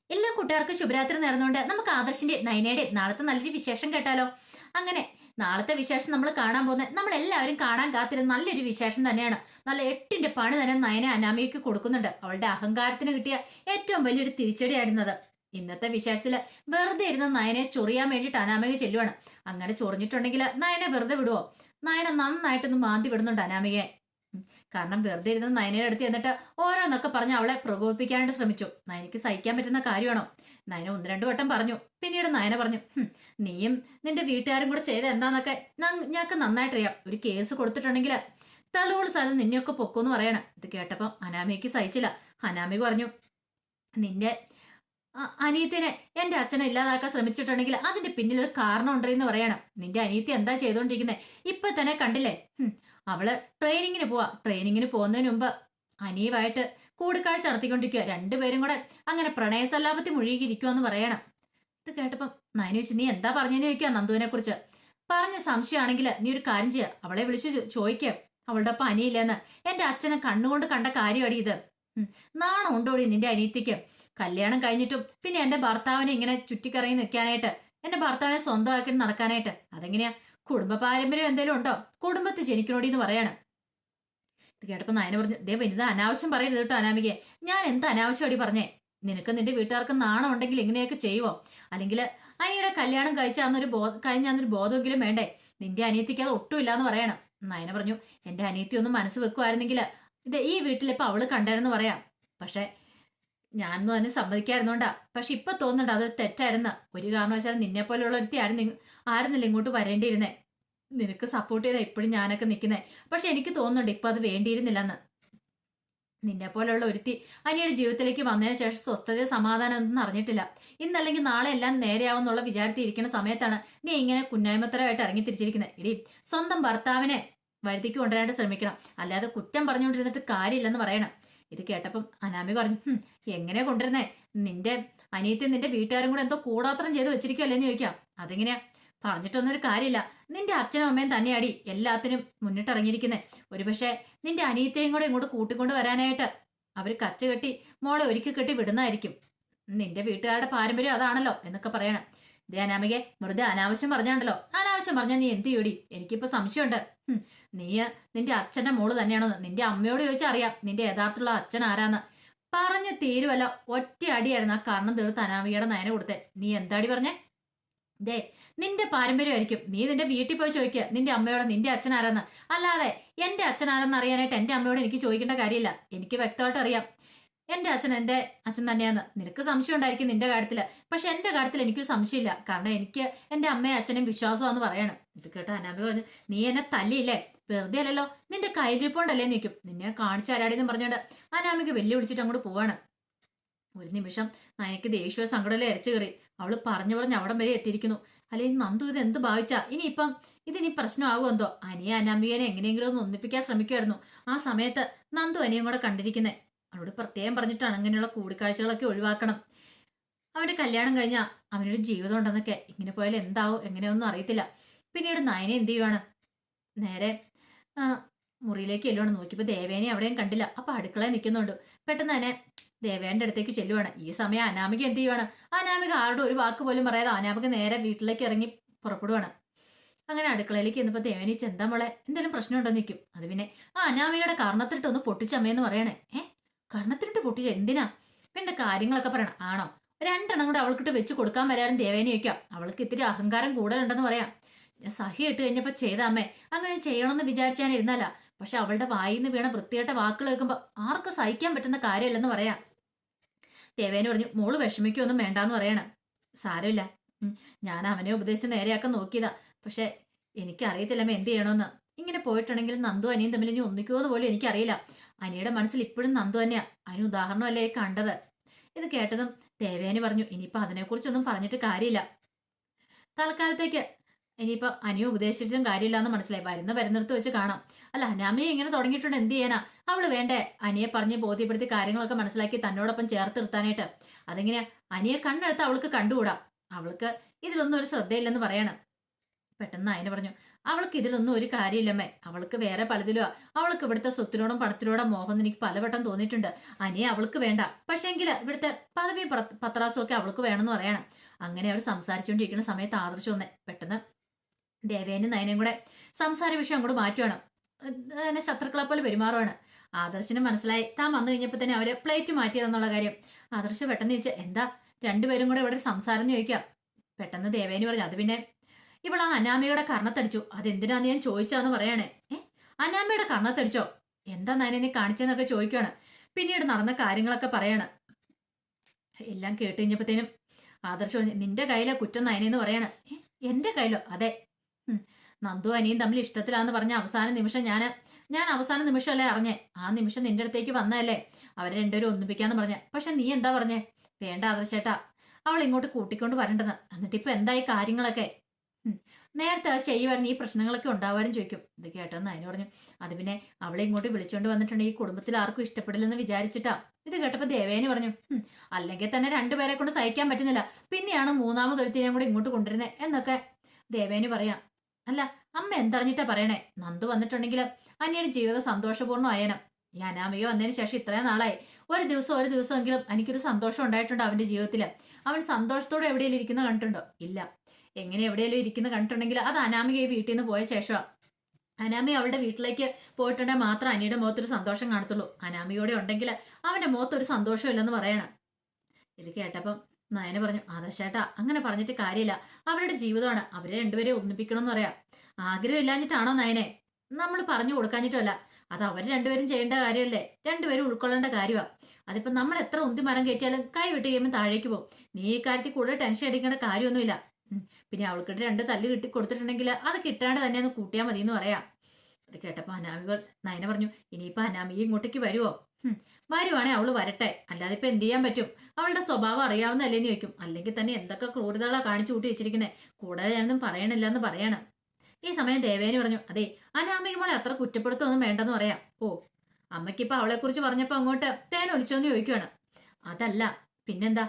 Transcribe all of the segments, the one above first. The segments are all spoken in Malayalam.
എല്ലാ കൂട്ടുകാർക്കും ശുഭരാത്രി നേർന്നുകൊണ്ട് നമുക്ക് ആദർശിന്റെ നയനയുടെയും നാളത്തെ നല്ലൊരു വിശേഷം കേട്ടാലോ. അങ്ങനെ നാളത്തെ വിശേഷം നമ്മൾ കാണാൻ പോകുന്നത്, നമ്മൾ എല്ലാവരും കാണാൻ കാത്തിരുന്ന നല്ലൊരു വിശേഷം തന്നെയാണ്. നല്ല എട്ടിന്റെ പണി തന്നെ നയന അനാമികയ്ക്ക് കൊടുക്കുന്നുണ്ട്. അവളുടെ അഹങ്കാരത്തിന് കിട്ടിയ ഏറ്റവും വലിയൊരു തിരിച്ചടിയായിരുന്നത്. ഇന്നത്തെ വിശേഷത്തില് വെറുതെ ഇരുന്ന നയനെ ചൊറിയാൻ വേണ്ടിയിട്ട് അനാമിക ചെല്ലുവാണ്. അങ്ങനെ ചൊറിഞ്ഞിട്ടുണ്ടെങ്കിൽ നയനെ വെറുതെ വിടുവോ? നയന നന്നായിട്ടൊന്ന് മാന്തി വിടുന്നുണ്ട് അനാമികയെ. കാരണം വെറുതെ ഇരുന്ന് നയനയുടെ അടുത്ത് എന്നിട്ട് ഓരോന്നൊക്കെ പറഞ്ഞ് അവളെ പ്രകോപിപ്പിക്കാനായിട്ട് ശ്രമിച്ചു. നയനയ്ക്ക് സഹിക്കാൻ പറ്റുന്ന കാര്യമാണോ? നയന ഒന്ന് രണ്ടു വട്ടം പറഞ്ഞു. പിന്നീട് നയന പറഞ്ഞു, നീയും നിന്റെ വീട്ടുകാരും കൂടെ ചെയ്ത് എന്താന്നൊക്കെ ഞങ്ങൾക്ക് നന്നായിട്ടറിയാം. ഒരു കേസ് കൊടുത്തിട്ടുണ്ടെങ്കിൽ തെളിവുകൾ സാധനം നിന്നെയൊക്കെ പൊക്കുമെന്ന് പറയണം. ഇത് കേട്ടപ്പം അനാമികയ്ക്ക് സഹിച്ചില്ല. അനാമിക പറഞ്ഞു, നിന്റെ അനിയത്തിനെ എന്റെ അച്ഛനെ ഇല്ലാതാക്കാൻ ശ്രമിച്ചിട്ടുണ്ടെങ്കിൽ അതിന്റെ പിന്നിൽ ഒരു കാരണം ഉണ്ടെന്ന് പറയണം. നിന്റെ അനിയത്തി എന്താ ചെയ്തോണ്ടിരിക്കുന്നത്? ഇപ്പൊ തന്നെ കണ്ടില്ലേ, അവള് ട്രെയിനിങ്ങിന് പോവാ. ട്രെയിനിങ്ങിന് പോകുന്നതിന് മുമ്പ് അനിയുമായിട്ട് കൂടിക്കാഴ്ച നടത്തിക്കൊണ്ടിരിക്കുക. രണ്ടുപേരും കൂടെ അങ്ങനെ പ്രണയസല്ലാപത്തി മുഴുകിയിരിക്കുമെന്ന് പറയണം. ഇത് കേട്ടപ്പം നയന ചോദിച്ചു, നീ എന്താ പറഞ്ഞെന്ന് ചോദിക്കുക നന്ദുവിനെ കുറിച്ച്. പറഞ്ഞ സംശയമാണെങ്കിൽ നീ ഒരു കാര്യം ചെയ്യുക, അവളെ വിളിച്ച് ചോദിക്കുക അവളുടെ ഒപ്പം അനിയില്ലെന്ന്. എന്റെ അച്ഛനെ കണ്ണുകൊണ്ട് കണ്ട കാര്യമടി ഇത്. നാണം ഉണ്ടോടി നിന്റെ അനിയത്തിക്ക്? കല്യാണം കഴിഞ്ഞിട്ടും പിന്നെ എന്റെ ഭർത്താവിനെ ഇങ്ങനെ ചുറ്റിക്കറങ്ങി നിൽക്കാനായിട്ട്, എന്റെ ഭർത്താവിനെ സ്വന്തമാക്കി നടക്കാനായിട്ട് അതെങ്ങനെയാ? കുടുംബ പാരമ്പര്യം എന്തെങ്കിലും ഉണ്ടോ? കുടുംബത്തിൽ ജനിക്കണോടി എന്ന് പറയാണ്. ഇത് കേട്ടപ്പോ നയന പറഞ്ഞു, ദേ വനിത അനാവശ്യം പറയരുത് കേട്ടോ അനാമികയെ. ഞാൻ എന്താ അനാവശ്യം അടി പറഞ്ഞേ? നിനക്ക് നിന്റെ വീട്ടുകാർക്ക് നാണം ഉണ്ടെങ്കിൽ ഇങ്ങനെയൊക്കെ ചെയ്യുവോ? അല്ലെങ്കിൽ അനിയുടെ കല്യാണം കഴിഞ്ഞ ബോധമെങ്കിലും വേണ്ടേ? നിന്റെ അനിയത്തിക്ക് അത് ഒട്ടുമില്ല എന്ന് പറയണം. നയന പറഞ്ഞു, എന്റെ അനിയത്തി ഒന്ന് മനസ്സ് വെക്കുമായിരുന്നെങ്കിൽ ഇത് ഈ വീട്ടിലിപ്പോ അവള് കണ്ടായിരുന്നു പറയാം. പക്ഷെ ഞാനൊന്നും അതിന് സമ്മതിക്കായിരുന്നോണ്ടാ. പക്ഷെ ഇപ്പൊ തോന്നുന്നുണ്ട് അത് തെറ്റായിരുന്നു. ഒരു കാരണവശാലും നിന്നെ പോലെയുള്ള ഒരുത്തി ആയിരുന്നില്ല ഇങ്ങോട്ട് വരേണ്ടിയിരുന്നേ. നിനക്ക് സപ്പോർട്ട് ചെയ്താ ഇപ്പോഴും ഞാനൊക്കെ നിൽക്കുന്നേ. പക്ഷെ എനിക്ക് തോന്നുന്നുണ്ട് ഇപ്പൊ അത് വേണ്ടിയിരുന്നില്ലെന്ന്. നിന്നെ പോലെയുള്ള ഒരുത്തി അനിയുടെ ജീവിതത്തിലേക്ക് വന്നതിന് ശേഷം സ്വസ്ഥത സമാധാനം ഒന്നും അറിഞ്ഞിട്ടില്ല. ഇന്നല്ലെങ്കിൽ നാളെ എല്ലാം നേരെയാവുന്നുള്ള വിചാരത്തിരിക്കുന്ന സമയത്താണ് നീ ഇങ്ങനെ കുന്നായ്മത്തരമായിട്ട് ഇറങ്ങി തിരിച്ചിരിക്കുന്നത്. ഇടി, സ്വന്തം ഭർത്താവിനെ വഴുതിക്ക് കൊണ്ടുവരാനായിട്ട് ശ്രമിക്കണം, അല്ലാതെ കുറ്റം പറഞ്ഞുകൊണ്ടിരുന്നിട്ട് കാര്യമില്ലെന്ന് പറയണം. ഇത് കേട്ടപ്പം അനാമിക പറഞ്ഞു, എങ്ങനെ കൊണ്ടുവരുന്നേ? നിന്റെ അനിയത്തി നിന്റെ വീട്ടുകാരും കൂടെ എന്തോ കൂടാത്രം ചെയ്ത് വെച്ചിരിക്കുവല്ലേന്ന് ചോദിക്കാം. അതെങ്ങനെയാ? പറഞ്ഞിട്ടൊന്നും ഒരു കാര്യമില്ല. നിന്റെ അച്ഛനും അമ്മയും തന്നെയാടി എല്ലാത്തിനും മുന്നിട്ടിറങ്ങിയിരിക്കുന്നേ. ഒരുപക്ഷെ നിന്റെ അനിയത്തെയും കൂടെ ഇങ്ങോട്ട് കൂട്ടിക്കൊണ്ട് വരാനായിട്ട് അവര് കച്ച കെട്ടി മോളെ ഒരുക്കി കെട്ടി വിടുന്നതായിരിക്കും. നിന്റെ വീട്ടുകാരുടെ പാരമ്പര്യം അതാണല്ലോ എന്നൊക്കെ പറയണം. ദേ അനാമികെ, വെറുതെ അനാവശ്യം പറഞ്ഞാണ്ടല്ലോ. അനാവശ്യം പറഞ്ഞാൽ നീ എന്ത് ചെയ്യൂടി? എനിക്കിപ്പോ സംശയമുണ്ട്. നീ നിന്റെ അച്ഛന്റെ മോള് തന്നെയാണെന്ന്. നിന്റെ അമ്മയോട് ചോദിച്ചാൽ അറിയാം നിന്റെ യഥാർത്ഥമുള്ള അച്ഛൻ ആരാന്ന്. പറഞ്ഞു തീരുവല്ല. ഒറ്റ അടിയായിരുന്നു ആ കാരണം തീർത്ത് അനാമികയുടെ നയന കൊടുത്തേ. നീ എന്താടി പറഞ്ഞേ? ദേ, നിന്റെ പാരമ്പര്യമായിരിക്കും. നീ നിന്റെ വീട്ടിൽ പോയി ചോദിക്കുക നിന്റെ അമ്മയോട് നിന്റെ അച്ഛൻ ആരാന്ന്. അല്ലാതെ എന്റെ അച്ഛൻ ആരെന്ന് അറിയാനായിട്ട് എന്റെ അമ്മയോട് എനിക്ക് ചോദിക്കേണ്ട കാര്യമില്ല. എനിക്ക് വ്യക്തമായിട്ട് അറിയാം എന്റെ അച്ഛൻ തന്നെയാന്ന്. നിനക്ക് സംശയം ഉണ്ടായിരിക്കും നിന്റെ കാര്യത്തില്. പക്ഷെ എന്റെ കാര്യത്തിൽ എനിക്കൊരു സംശയമില്ല. കാരണം എനിക്ക് എന്റെ അമ്മയും അച്ഛനും വിശ്വാസമാന്ന് പറയണം. ഇത് കേട്ട അനാമിക പറഞ്ഞു, നീ എന്നെ തല്ലിയില്ലേ? വെറുതെ അല്ലല്ലോ, നിന്റെ കയ്യിലിരിപ്പോണ്ടല്ലേ നിൽക്കും. നിന്നെ കാണിച്ചാരാടിയെന്ന് പറഞ്ഞോണ്ട് അനാമിക വെല്ലുവിളിച്ചിട്ട് അങ്ങോട്ട് പോവാണ്. ഒരു നിമിഷം നയനക്ക് ദേഷ്യ സങ്കടമല്ലേ അരച്ചു കയറി. അവള് പറഞ്ഞു പറഞ്ഞ് അവിടം വരെ എത്തിയിരിക്കുന്നു. അല്ലെങ്കിൽ നന്ദു ഇത് എന്ത് ഭാവിച്ചാ? ഇനിയിപ്പം ഇതിനി പ്രശ്നമാകുമോ എന്തോ? അനിയ അനാമികനെ എങ്ങനെയെങ്കിലും ഒന്ന് ഒന്നിപ്പിക്കാൻ ശ്രമിക്കുമായിരുന്നു. ആ സമയത്ത് നന്ദു അനിയും കൂടെ കണ്ടിരിക്കുന്നേ. അവളോട് പ്രത്യേകം പറഞ്ഞിട്ടാണ് അങ്ങനെയുള്ള കൂടിക്കാഴ്ചകളൊക്കെ ഒഴിവാക്കണം. അവന്റെ കല്യാണം കഴിഞ്ഞാൽ അവനൊരു ജീവിതം ഉണ്ടെന്നൊക്കെ. ഇങ്ങനെ പോയാൽ എന്താവും എങ്ങനെയൊന്നും അറിയത്തില്ല. പിന്നീട് നയന എന്ത് ചെയ്യുവാണ്? നേരെ മുറിയിലേക്ക് ചെല്ലുവാണ്. നോക്കിയപ്പോ ദേവേനെ അവിടെയും കണ്ടില്ല. അപ്പൊ അടുക്കളയിൽ നിൽക്കുന്നുണ്ട്. പെട്ടെന്ന് തന്നെ ദേവേന്റെ അടുത്തേക്ക് ചെല്ലുവാണ്. ഈ സമയം അനാമിക എന്ത് ചെയ്യുവാണ്? അനാമിക ആരുടെ ഒരു വാക്ക് പോലും പറയാതെ അനാമിക നേരെ വീട്ടിലേക്ക് ഇറങ്ങി പുറപ്പെടുവാണ്. അങ്ങനെ അടുക്കളയിലേക്ക് ചെന്നപ്പോ ദേവേനി, ചെന്താ മോളെ, എന്തെങ്കിലും പ്രശ്നമുണ്ടോ നിൽക്കും. അത് പിന്നെ അനാമികയുടെ കർണത്തിലിട്ട് ഒന്ന് പൊട്ടിച്ചമ്മയെന്ന് പറയണേ. കർണത്തിലിട്ട് പൊട്ടിച്ച എന്തിനാ? പിന്നെ കാര്യങ്ങളൊക്കെ പറയണം. ആണോ? രണ്ടെണ്ണം കൂടെ അവൾക്കിട്ട് വെച്ച് കൊടുക്കാൻ വരാനും ദേവേനെ ചോദിക്കാം. അവൾക്ക് ഇത്തിരി അഹങ്കാരം കൂടുതലുണ്ടെന്ന് പറയാം. ഞാൻ സഹി ഇട്ട് കഴിഞ്ഞപ്പോ ചെയ്ത അമ്മേ, അങ്ങനെ ചെയ്യണമെന്ന് വിചാരിച്ചാൻ ഇരുന്നല്ല. പക്ഷെ അവളുടെ വായിന്ന് വീണ വൃത്തികെട്ട വാക്കുകൾ കേൾക്കുമ്പോ ആർക്കും സഹിക്കാൻ പറ്റുന്ന കാര്യമല്ലെന്ന് പറയാം. ദേവേനെ പറഞ്ഞു, മോള് വിഷമിക്കൊന്നും വേണ്ടാന്ന് പറയണം. സാരമില്ല, ഞാൻ അവനെ ഉപദേശിച്ച് നേരെയാക്കാൻ നോക്കിയതാ. പക്ഷെ എനിക്കറിയത്തില്ലമ്മ എന്ത് ചെയ്യണമെന്ന്. ഇങ്ങനെ പോയിട്ടുണ്ടെങ്കിൽ നന്ദു അനിയും തമ്മിൽ ഇനി ഒന്നിക്കുമോന്ന് പോലും എനിക്കറിയില്ല. അനിയുടെ മനസ്സിൽ ഇപ്പോഴും നന്ദു തന്നെയാ. അതിന് ഉദാഹരണമല്ലേ കണ്ടത്. ഇത് കേട്ടതും ദേവേനി പറഞ്ഞു, ഇനിയിപ്പൊ അതിനെക്കുറിച്ചൊന്നും പറഞ്ഞിട്ട് കാര്യമില്ല. തൽക്കാലത്തേക്ക് ഇനിയിപ്പൊ അനിയെ ഉപദേശിച്ചും കാര്യമില്ല എന്ന് മനസ്സിലായി. വരുന്നിടത്ത് വെച്ച് കാണാം. അല്ല, അനാമിയെ ഇങ്ങനെ തുടങ്ങിയിട്ടുണ്ട്, എന്ത് ചെയ്യാനാ? അവള് വേണ്ടേ അനിയെ പറഞ്ഞ് ബോധ്യപ്പെടുത്തി കാര്യങ്ങളൊക്കെ മനസ്സിലാക്കി തന്നോടൊപ്പം ചേർത്ത് നിർത്താനായിട്ട്. അതെങ്ങനെയാ? അനിയെ കണ്ണെടുത്ത് അവൾക്ക് കണ്ടുകൂടാ. അവൾക്ക് ഇതിലൊന്നും ഒരു ശ്രദ്ധയില്ലെന്ന് പറയണം. പെട്ടെന്ന് നയന പറഞ്ഞു, അവൾക്ക് ഇതിലൊന്നും ഒരു കാര്യമില്ലമ്മേ. അവൾക്ക് വേറെ പലതിലോ, അവൾക്ക് ഇവിടുത്തെ സ്വത്തിനോടും പണത്തിനോടും മോഹം എനിക്ക് പലവട്ടം തോന്നിയിട്ടുണ്ട്. അനിയെ അവൾക്ക് വേണ്ട, പക്ഷേങ്കിൽ ഇവിടുത്തെ പദവി പത്രാസും ഒക്കെ അവൾക്ക് വേണമെന്ന് പറയണം. അങ്ങനെ അവർ സംസാരിച്ചുകൊണ്ടിരിക്കുന്ന സമയത്ത് ആദർശം വന്നേ. പെട്ടെന്ന് ദേവേനും നയനയും കൂടെ സംസാര വിഷയം അങ്ങോട്ട് മാറ്റുവാണ്. ശത്രുക്കളെ പോലെ പെരുമാറുവാണ്. ആദർശിന് മനസ്സിലായി താൻ വന്നു കഴിഞ്ഞപ്പോൾ തന്നെ അവര് പ്ലേറ്റ് മാറ്റിയതെന്നുള്ള കാര്യം. ആദർശ് പെട്ടെന്ന് ചോദിച്ചാൽ, എന്താ രണ്ടുപേരും കൂടെ ഇവിടെ സംസാരം എന്ന് ചോദിക്കാം. പെട്ടെന്ന് ദേവേനി പറഞ്ഞു, അത് പിന്നെ ഇവൾ ആ അനാമയുടെ കർണത്തടിച്ചു. അതെന്തിനാന്ന് ഞാൻ ചോദിച്ചാന്ന് പറയണേ. അനാമയുടെ കർണത്തടിച്ചോ? എന്താ നയനെ നീ കാണിച്ചെന്നൊക്കെ ചോദിക്കുകയാണ്. പിന്നീട് നടന്ന കാര്യങ്ങളൊക്കെ പറയാണ്. എല്ലാം കേട്ട് കഴിഞ്ഞപ്പോഴത്തേനും ആദർശ് പറഞ്ഞു, നിന്റെ കയ്യിലെ കുറ്റം നയനെന്ന് പറയാണ്. എന്റെ കയ്യിലോ? അതെ. നന്ദു അനിയും തമ്മിൽ ഇഷ്ടത്തിലാന്ന് പറഞ്ഞ അവസാന നിമിഷം ഞാൻ അവസാന നിമിഷമല്ലേ അറിഞ്ഞേ. ആ നിമിഷം നിന്റെ അടുത്തേക്ക് വന്നതല്ലേ അവരെ രണ്ടുപേരും ഒന്നിപ്പിക്കാന്ന് പറഞ്ഞ. പക്ഷെ നീ എന്താ പറഞ്ഞേ? വേണ്ട ആദർശേട്ടാ, അവൾ ഇങ്ങോട്ട് കൂട്ടിക്കൊണ്ട് വരണ്ടെന്ന്. എന്നിട്ട് ഇപ്പൊ എന്തായി കാര്യങ്ങളൊക്കെ? നേരത്തെ അത് ചെയ്യുമായിരുന്നു, ഈ പ്രശ്നങ്ങളൊക്കെ ഉണ്ടാവാനും ചോദിക്കും. ഇത് കേട്ടോന്ന് അതിന് പറഞ്ഞു, അത് പിന്നെ അവളെ ഇങ്ങോട്ട് വിളിച്ചോണ്ട് വന്നിട്ടുണ്ട്, ഈ കുടുംബത്തിൽ ആർക്കും ഇഷ്ടപ്പെടില്ലെന്ന് വിചാരിച്ചിട്ടാ. ഇത് കേട്ടപ്പോ ദേവേനി പറഞ്ഞു, അല്ലെങ്കിൽ തന്നെ രണ്ടുപേരെ കൊണ്ട് സഹിക്കാൻ പറ്റുന്നില്ല, പിന്നെയാണ് മൂന്നാമതൊരുത്തിനെയും കൂടെ ഇങ്ങോട്ട് കൊണ്ടുവരുന്നത് എന്നൊക്കെ ദേവേനി പറയാം. അല്ല അമ്മ എന്തറിഞ്ഞിട്ടാ പറയണേ? നന്ദു വന്നിട്ടുണ്ടെങ്കിൽ അനിയുടെ ജീവിതം സന്തോഷപൂർണ്ണം ആയനം. ഈ അനാമിക വന്നതിന് ശേഷം ഇത്രയും നാളായി ഒരു ദിവസമെങ്കിലും എനിക്കൊരു സന്തോഷം ഉണ്ടായിട്ടുണ്ട് അവന്റെ ജീവിതത്തിൽ. അവൻ സന്തോഷത്തോടെ എവിടെയെങ്കിലും ഇരിക്കുന്ന കണ്ടിട്ടുണ്ടോ? ഇല്ല. എങ്ങനെ എവിടെയെങ്കിലും ഇരിക്കുന്ന കണ്ടിട്ടുണ്ടെങ്കിൽ അത് അനാമിക ഈ വീട്ടിൽ നിന്ന് പോയ ശേഷമാണ്. അനാമി അവളുടെ വീട്ടിലേക്ക് പോയിട്ടുണ്ടെങ്കിൽ മാത്രം അനിയുടെ മുഖത്തൊരു സന്തോഷം കാണത്തുള്ളൂ. അനാമിയോടെ ഉണ്ടെങ്കിൽ അവന്റെ മുഖത്തൊരു സന്തോഷം ഇല്ലെന്ന് പറയണം. ഇത് കേട്ടപ്പം നയന പറഞ്ഞു, ആദർശേട്ടാ അങ്ങനെ പറഞ്ഞിട്ട് കാര്യമില്ല, അവരുടെ ജീവിതമാണ്, അവരെ രണ്ടുപേരെ ഒന്നിപ്പിക്കണം എന്ന് പറയാം. ആഗ്രഹം ഇല്ലാഞ്ഞിട്ടാണോ നയനെ? നമ്മൾ പറഞ്ഞു കൊടുക്കാഞ്ഞിട്ടല്ല, അത് അവർ രണ്ടുപേരും ചെയ്യേണ്ട കാര്യമല്ലേ, രണ്ടുപേരും ഉൾക്കൊള്ളേണ്ട കാര്യമാണ്. അതിപ്പോ നമ്മൾ എത്ര ഉന്തി മരം കയറ്റിയാലും കൈ വിട്ട് കഴിയുമ്പോൾ താഴേക്ക് പോകും. നീ ഈ കാര്യത്തിൽ കൂടുതൽ ടെൻഷൻ അടിക്കേണ്ട കാര്യമൊന്നുമില്ല. പിന്നെ അവൾക്കിട്ട് രണ്ട് തല്ല് കിട്ടി കൊടുത്തിട്ടുണ്ടെങ്കിൽ അത് കിട്ടാണ്ട് തന്നെ ഒന്ന് കൂട്ടിയാൽ മതി എന്ന് പറയാം. അത് കേട്ടപ്പോ അനാമികൾ നയന പറഞ്ഞു, ഇനിയിപ്പോ അനാമിക ഇങ്ങോട്ടേക്ക് വരുവോ? വരുവാണെ അവള് വരട്ടെ, അല്ലാതെ ഇപ്പൊ എന്ത് ചെയ്യാൻ പറ്റും? അവളുടെ സ്വഭാവം അറിയാവുന്നല്ലേന്ന് ചോദിക്കും. അല്ലെങ്കിൽ തന്നെ എന്തൊക്കെ ക്രൂരതകളാ കാണിച്ചു കൂട്ടി വെച്ചിരിക്കുന്നത്, കൂടുതൽ ഞാനൊന്നും പറയണില്ല എന്ന് പറയണം. ഈ സമയം ദേവേനി പറഞ്ഞു, അതെ അനാമിക മോളെ അത്ര കുറ്റപ്പെടുത്തൊന്നും വേണ്ടെന്ന് പറയാം. ഓ, അമ്മയ്ക്കിപ്പോ അവളെ കുറിച്ച് പറഞ്ഞപ്പോ അങ്ങോട്ട് തേൻ ഒളിച്ചോന്ന് ചോദിക്കുവാണ്. അതല്ല പിന്നെന്താ,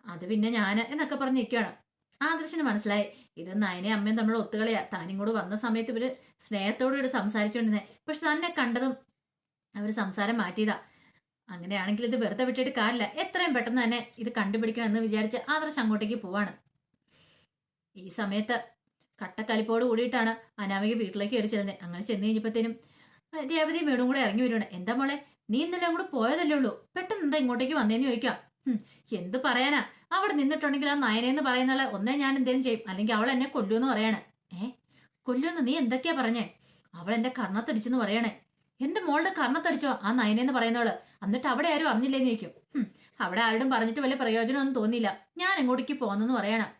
അത് പിന്നെ ഞാൻ എന്നൊക്കെ പറഞ്ഞ് നിൽക്കുകയാണ്. ആദർശന് മനസ്സിലായി ഇത് നയനെ അമ്മയും തമ്മിൽ ഒത്തുകളിയാ. താനിങ്ങോട് വന്ന സമയത്ത് ഇവര് സ്നേഹത്തോടു കൂടി സംസാരിച്ചുകൊണ്ടിരുന്നേ, പക്ഷെ തന്നെ കണ്ടതും അവര് സംസാരം മാറ്റിയതാ. അങ്ങനെയാണെങ്കിൽ ഇത് വെറുതെ വിട്ടിട്ട് കാര്യമില്ല, എത്രയും പെട്ടെന്ന് തന്നെ ഇത് കണ്ടുപിടിക്കണം എന്ന് വിചാരിച്ച് ആദർശ് അങ്ങോട്ടേക്ക് പോവാണ്. ഈ സമയത്ത് കട്ടക്കലിപ്പോട് കൂടിയിട്ടാണ് അനാമിക വീട്ടിലേക്ക് കയറി ചെല്ലുന്നത്. അങ്ങനെ ചെന്ന് കഴിഞ്ഞപ്പോഴത്തേനും രേവതിയും വീടും കൂടെ ഇറങ്ങി വരുവാണ്. എന്താ മോളെ, നീ ഇന്നലെ കൂടെ പോയതല്ലേ ഉള്ളൂ, പെട്ടെന്ന് എന്താ ഇങ്ങോട്ടേക്ക് വന്നേന്ന് ചോദിക്കാം. എന്ത് പറയാനാ, അവിടെ നിന്നിട്ടുണ്ടെങ്കിൽ ആ നയനെന്ന് പറയുന്ന ഒന്നേ ഞാൻ എന്തേലും ചെയ്യും, അല്ലെങ്കിൽ അവൾ എന്നെ കൊല്ലൂന്ന് പറയാണ്. കൊല്ലൂന്ന് നീ എന്തൊക്കെയാ പറഞ്ഞേ? അവൾ എന്റെ കർണത്തടിച്ചെന്ന് പറയണേ. എന്റെ മോളുടെ കർണത്തടിച്ചോ ആ നയനെന്ന് പറയുന്നവള്? എന്നിട്ട് അവിടെ ആരും അറിഞ്ഞില്ലേന്ന് ചോദിക്കും. അവിടെ ആരോടും പറഞ്ഞിട്ട് വലിയ പ്രയോജനമൊന്നും തോന്നിയില്ല, ഞാൻ എങ്ങോട്ടേക്ക് പോന്നെന്ന് പറയണം.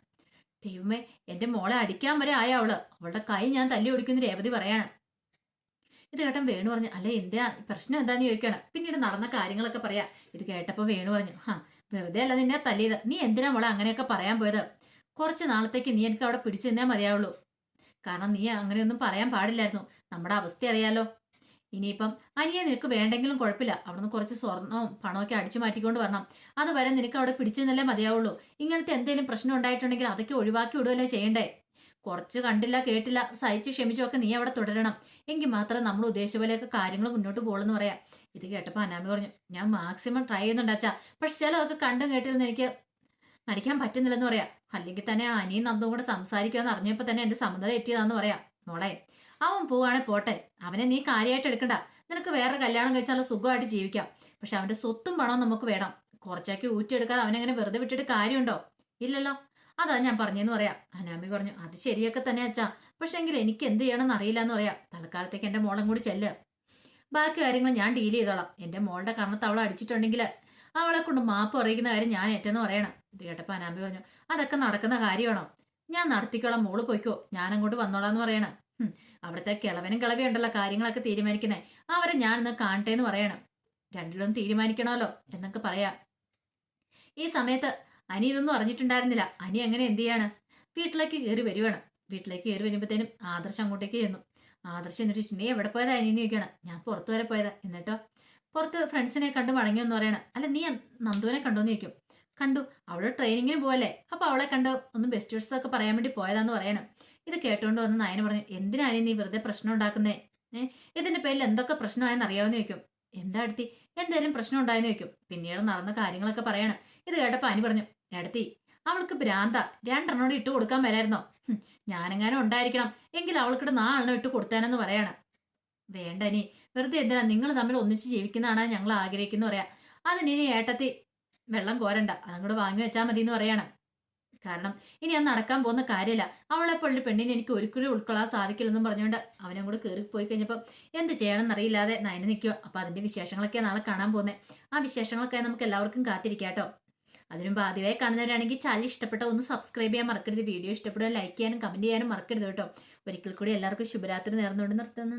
ദൈവമേ, എന്റെ മോളെ അടിക്കാൻ വരെ ആയ അവളുടെ കൈ ഞാൻ തല്ലി ഓടിക്കുന്ന രേവതി പറയാണ്. ഇത് കേട്ടൻ വേണു പറഞ്ഞു, അല്ലെ എന്താ പ്രശ്നം എന്താന്ന് ചോദിക്കാണ്. പിന്നീട് നടന്ന കാര്യങ്ങളൊക്കെ പറയാ. ഇത് കേട്ടപ്പോ വേണു പറഞ്ഞു, വെറുതെ അല്ല നിന്നെ തല്ലിയത്, നീ എന്തിനാ മോളെ അങ്ങനെയൊക്കെ പറയാൻ പോയത്? കുറച്ച് നാളത്തേക്ക് നീ എനിക്ക് അവിടെ പിടിച്ചു നിന്നേ മതിയാവുള്ളൂ. കാരണം നീ അങ്ങനെയൊന്നും പറയാൻ പാടില്ലായിരുന്നു, നമ്മുടെ അവസ്ഥ അറിയാലോ. ഇനിയിപ്പം അനിയെ നിനക്ക് വേണ്ടെങ്കിലും കുഴപ്പമില്ല, അവിടുന്ന് കുറച്ച് സ്വർണവും പണമൊക്കെ അടിച്ചു മാറ്റിക്കൊണ്ട് വരണം, അതുവരെ നിനക്ക് അവിടെ പിടിച്ചു നിന്നല്ലേ മതിയാവുള്ളൂ. ഇങ്ങനത്തെ എന്തെങ്കിലും പ്രശ്നം ഉണ്ടായിട്ടുണ്ടെങ്കിൽ അതൊക്കെ ഒഴിവാക്കി വിടുകയല്ലേ ചെയ്യണ്ടേ? കുറച്ച് കണ്ടില്ല കേട്ടില്ല സഹിച്ച് ക്ഷമിച്ചൊക്കെ നീ അവിടെ തുടരണം, എങ്കിൽ മാത്രമേ നമ്മൾ ഉദ്ദേശിച്ച പോലെയൊക്കെ കാര്യങ്ങൾ മുന്നോട്ട് പോകുള്ളൂ പറയാം. ഇത് കേട്ടപ്പോൾ അനാമി പറഞ്ഞു, ഞാൻ മാക്സിമം ട്രൈ ചെയ്യുന്നുണ്ടാച്ചാ, പക്ഷെ ചിലതൊക്കെ കണ്ടും കേട്ടിരുന്ന് എനിക്ക് നടിക്കാൻ പറ്റുന്നില്ലെന്ന് പറയാം. അല്ലെങ്കിൽ തന്നെ അനിയും നന്ദും കൂടെ സംസാരിക്കുമെന്ന് അറിഞ്ഞപ്പോൾ തന്നെ എന്റെ സമ്മതം എത്തിയതാന്ന് പറയാം. മോളെ, അവൻ പോവാണെ പോട്ടെ, അവനെ നീ കാര്യമായിട്ട് എടുക്കണ്ട, നിനക്ക് വേറെ കല്യാണം കഴിച്ചാൽ സുഖമായിട്ട് ജീവിക്കാം. പക്ഷെ അവന്റെ സ്വത്തും പണവും നമുക്ക് വേണം. കുറച്ചൊക്കെ ഊറ്റിയെടുക്കാതെ അവനെങ്ങനെ വെറുതെ വിട്ടിട്ട് കാര്യമുണ്ടോ? ഇല്ലല്ലോ. അതാ ഞാൻ പറഞ്ഞെന്ന് പറയാം. അനാമി പറഞ്ഞു, അത് ശരിയൊക്കെ തന്നെ അച്ഛാ, പക്ഷെ എങ്കിൽ എനിക്ക് എന്ത് ചെയ്യണമെന്ന് അറിയില്ല എന്ന് പറയാം. തൽക്കാലത്തേക്ക് എന്റെ മോളും കൂടി ചെല്ല്, ബാക്കി കാര്യങ്ങൾ ഞാൻ ഡീൽ ചെയ്തോളാം. എന്റെ മോളുടെ കർണത്ത് അവളെ അടിച്ചിട്ടുണ്ടെങ്കിൽ അവളെ കൊണ്ട് മാപ്പ് അറിയിക്കുന്ന കാര്യം ഞാൻ ഏറ്റെന്ന് പറയണം. ഇത് കേട്ടപ്പോ അനാമി പറഞ്ഞു, അതൊക്കെ നടക്കുന്ന കാര്യമാണോ? ഞാൻ നടത്തിക്കോളാം, മോള് പോയിക്കോ, ഞാൻ അങ്ങോട്ട് വന്നോളാന്ന് പറയണം. അവിടുത്തെ കിളവനും കിളവിയുണ്ടല്ലോ കാര്യങ്ങളൊക്കെ തീരുമാനിക്കുന്നേ, അവരെ ഞാനിന്ന് കാണട്ടെ എന്ന് പറയണം. രണ്ടിലും തീരുമാനിക്കണമല്ലോ എന്നൊക്കെ പറയാം. ഈ സമയത്ത് അനി ഇതൊന്നും അറിഞ്ഞിട്ടുണ്ടായിരുന്നില്ല. അനി എങ്ങനെ എന്ത് ചെയ്യാണ്, വീട്ടിലേക്ക് കയറി വരുവാണ്. വീട്ടിലേക്ക് കയറി വരുമ്പോഴത്തേനും ആദർശ് അങ്ങോട്ടേക്ക് ചെന്നു. ആദർശ് എന്നിട്ട് നീ എവിടെ പോയതാ അനിന്ന് ചോദിക്കണം. ഞാൻ പുറത്തു വരെ പോയതാ. എന്നിട്ടോ? പുറത്ത് ഫ്രണ്ട്സിനെ കണ്ടു മടങ്ങിയെന്ന് പറയണം. അല്ല നീ നന്ദുവിനെ കണ്ടോന്ന് ചോദിക്കും. കണ്ടു, അവള് ട്രെയിനിങ്ങിന് പോയല്ലേ, അപ്പൊ അവളെ കണ്ട് ഒന്ന് ബെസ്റ്റ് വിഷസ് ഒക്കെ പറയാൻ വേണ്ടി പോയതാന്ന് പറയണം. ഇത് കേട്ടുകൊണ്ട് വന്ന് നയന പറഞ്ഞു, എന്തിനാണ് നീ വെറുതെ പ്രശ്നം ഉണ്ടാക്കുന്നേ? ഇതിന്റെ പേരിൽ എന്തൊക്കെ പ്രശ്നമായെന്ന് അറിയാമെന്ന് ചോദിക്കും. എന്താ അടുത്തി, എന്തേലും പ്രശ്നം ഉണ്ടായെന്ന് ചോദിക്കും. പിന്നീട് നടന്ന കാര്യങ്ങളൊക്കെ പറയാണ്. ഇത് കേട്ടപ്പോ അനി പറഞ്ഞു, അടുത്തി അവൾക്ക് ഭ്രാന്ത, രണ്ടെണ്ണോട് ഇട്ട് കൊടുക്കാൻ വരായിരുന്നോ? ഞാനെങ്ങാനും ഉണ്ടായിരിക്കണം എങ്കിൽ അവൾക്കിട്ട് 4 എണ്ണം ഇട്ട് കൊടുത്താനെന്ന് പറയാണ്. വേണ്ട നീ വെറുതെ എന്തിനാ, നിങ്ങൾ തമ്മിൽ ഒന്നിച്ച് ജീവിക്കുന്നതാണ് ഞങ്ങൾ ആഗ്രഹിക്കുന്നു പറയാ. അതിനി ഏട്ടത്തി വെള്ളം കോരണ്ട, അതും കൂടെ വാങ്ങി വെച്ചാൽ മതി എന്ന് പറയാണ്. കാരണം ഇനി അത് നടക്കാൻ പോകുന്ന കാര്യമില്ല. അവളെ പോലെ പെണ്ണിനെ എനിക്ക് ഒരിക്കലും ഉൾക്കൊള്ളാൻ സാധിക്കില്ലെന്നും പറഞ്ഞുകൊണ്ട് അവനെ കൂടെ കയറി പോയി കഴിഞ്ഞപ്പോൾ എന്ത് ചെയ്യണമെന്ന് അറിയില്ലാതെ നയന നിൽക്കുക. അപ്പൊ അതിന്റെ വിശേഷങ്ങളൊക്കെ നാളെ കാണാൻ പോകുന്നത്. ആ വിശേഷങ്ങളൊക്കെ നമുക്ക് എല്ലാവർക്കും കാത്തിരിക്കാം കേട്ടോ. അതിനും ആദ്യമായി കാണുന്നവരാണെങ്കിൽ ചാനൽ ഇഷ്ടപ്പെട്ട ഒന്ന് സബ്സ്ക്രൈബ് ചെയ്യാൻ മറക്കരുത്. വീഡിയോ ഇഷ്ടപ്പെടുക ലൈക്ക് ചെയ്യാനും കമന്റ് ചെയ്യാനും മറക്കരുത് കേട്ടോ. ഒരിക്കൽ കൂടി എല്ലാവർക്കും ശുഭരാത്രി നേർന്നുകൊണ്ട് നിർത്തുന്നു.